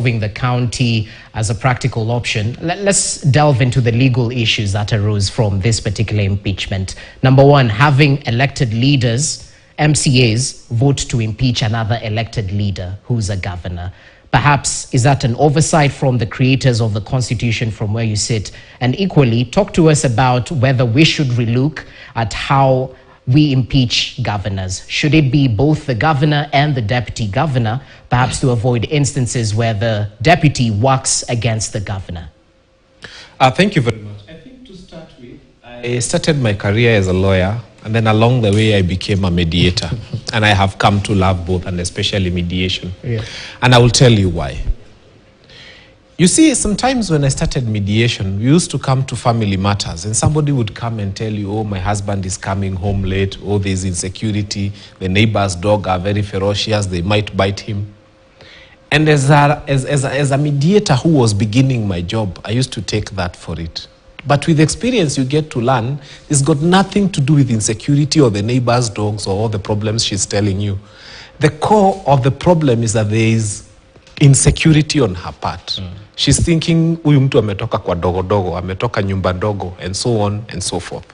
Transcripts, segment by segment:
the county as a practical option, let's delve into the legal issues that arose from this particular impeachment. Number one, having elected leaders, MCAs, vote to impeach another elected leader who's a governor. Perhaps, is that an oversight from the creators of the Constitution from where you sit? And equally, talk to us about whether we should relook at how we impeach governors. Should it be both the governor and the deputy governor, perhaps to avoid instances where the deputy works against the governor? Thank you very much. I think to start with, I started my career as a lawyer, and then along the way I became a mediator. And I have come to love both, and especially mediation. Yeah. And I will tell you why. You see, sometimes when I started mediation, we used to come to family matters, and somebody would come and tell you, oh, my husband is coming home late, oh, there's insecurity, the neighbor's dog are very ferocious, they might bite him. And as a mediator who was beginning my job, I used to take that for it. But with experience, you get to learn, it's got nothing to do with insecurity or the neighbor's dogs or all the problems she's telling you. The core of the problem is that there is insecurity on her part. She's thinking, huyu mtu ametoka kwa dogo dogo, ametoka nyumba dogo, and so on and so forth.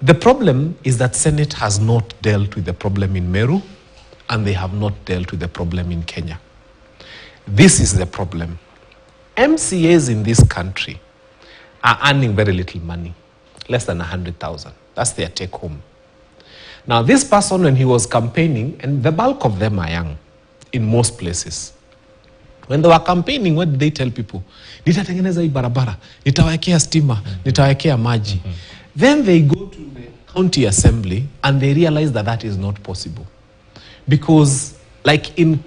The problem is that Senate has not dealt with the problem in Meru, and they have not dealt with the problem in Kenya. This is the problem. MCAs in this country are earning very little money, less than 100,000. That's their take home. Now, this person, when he was campaigning, and the bulk of them are young in most places, when they were campaigning, what did they tell people? Nitatengeneza hii barabara, nitawekea stima, nitawekea maji. Then they go to the county assembly and they realize that that is not possible. Because like in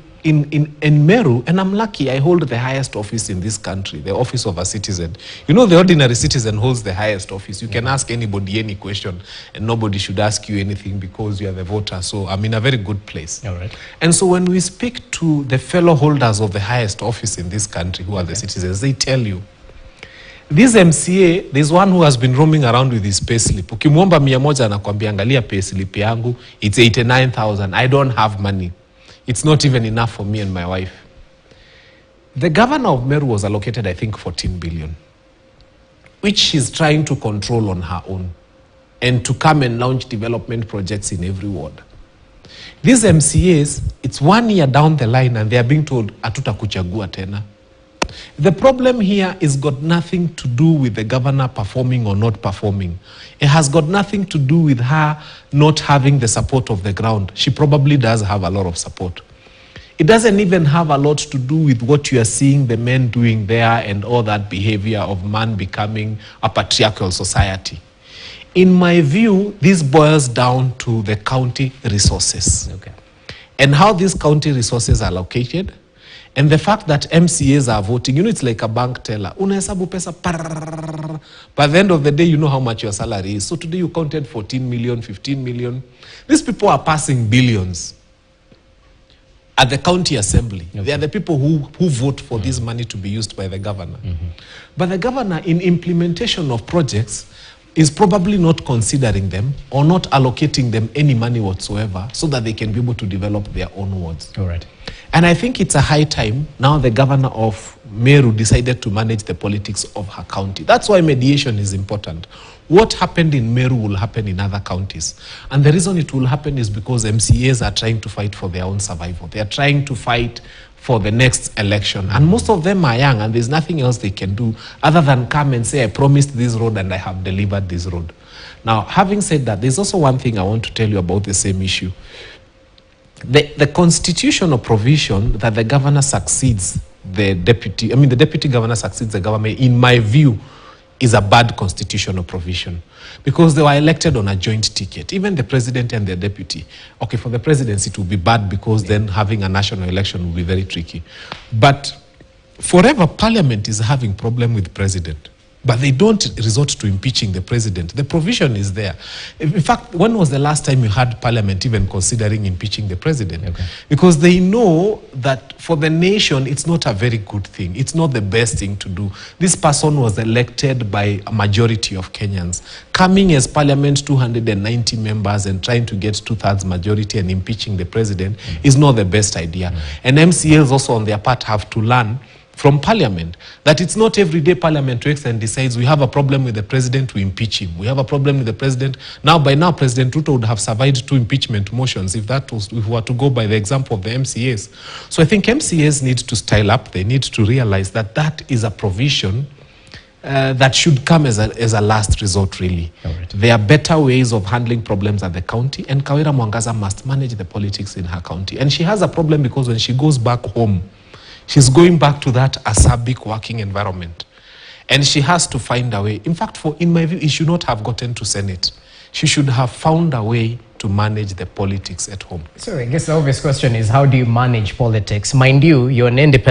Meru, and I'm lucky, I hold the highest office in this country, the office of a citizen. You know, the ordinary citizen holds the highest office. You can ask anybody any question and nobody should ask you anything because you are the voter. So I'm in a very good place. All right. And so when we speak to the fellow holders of the highest office in this country, who are the citizens, they tell you, this MCA, there's one who has been roaming around with his payslip. Ukimwomba 100 anakuambia angalia payslip yangu, it's 89,000. I don't have money. It's not even enough for me and my wife. The governor of Meru was allocated, I think, 14 billion, which she's trying to control on her own and to come and launch development projects in every ward. These MCAs, it's 1 year down the line and they are being told, hatutakuchagua tena. The problem here is got nothing to do with the governor performing or not performing. It has got nothing to do with her not having the support of the ground. She probably does have a lot of support. It doesn't even have a lot to do with what you are seeing the men doing there and all that behavior of man becoming a patriarchal society. In my view, this boils down to the county resources. Okay. And how these county resources are allocated. And the fact that MCAs are voting, you know, it's like a bank teller. Unahesabu pesa, parrrr. By the end of the day, you know how much your salary is. So today you counted 14 million, 15 million. These people are passing billions at the county assembly. Okay. They are the people who vote for this money to be used by the governor. But the governor, in implementation of projects, is probably not considering them or not allocating them any money whatsoever so that they can be able to develop their own wards. All right. And I think it's a high time now the governor of Meru decided to manage the politics of her county. That's why mediation is important. What happened in Meru will happen in other counties. And the reason it will happen is because MCAs are trying to fight for their own survival. They are trying to fight for the next election. And most of them are young and there's nothing else they can do other than come and say, I promised this road and I have delivered this road. Now, having said that, there's also one thing I want to tell you about the same issue. The constitutional provision that the governor succeeds the deputy governor succeeds the government, in my view, is a bad constitutional provision because they were elected on a joint ticket, even the president and the deputy. Okay, for the presidency it will be bad because then having a national election will be very tricky. But forever, parliament is having problem with president. but they don't resort to impeaching the president. The provision is there. In fact, when was the last time you had Parliament even considering impeaching the president? Okay. Because they know that for the nation, it's not a very good thing. It's not the best thing to do. This person was elected by a majority of Kenyans. Coming as Parliament 290 members and trying to get 2/3 majority and impeaching the president is not the best idea. And MCAs also on their part have to learn from Parliament that it's not every day Parliament wakes and decides we have a problem with the president, we impeach him. We have a problem with the president. By now, President Ruto would have survived 2 impeachment motions if we were to go by the example of the MCAs. So I think MCAs need to style up. They need to realize that that is a provision that should come as a last resort, really. Right. There are better ways of handling problems at the county, and Kawira Mwangaza must manage the politics in her county. And she has a problem because when she goes back home, she's going back to that acerbic working environment. And she has to find a way. In fact, in my view, she should not have gotten to Senate. She should have found a way to manage the politics at home. So I guess the obvious question is, how do you manage politics? Mind you, you're an independent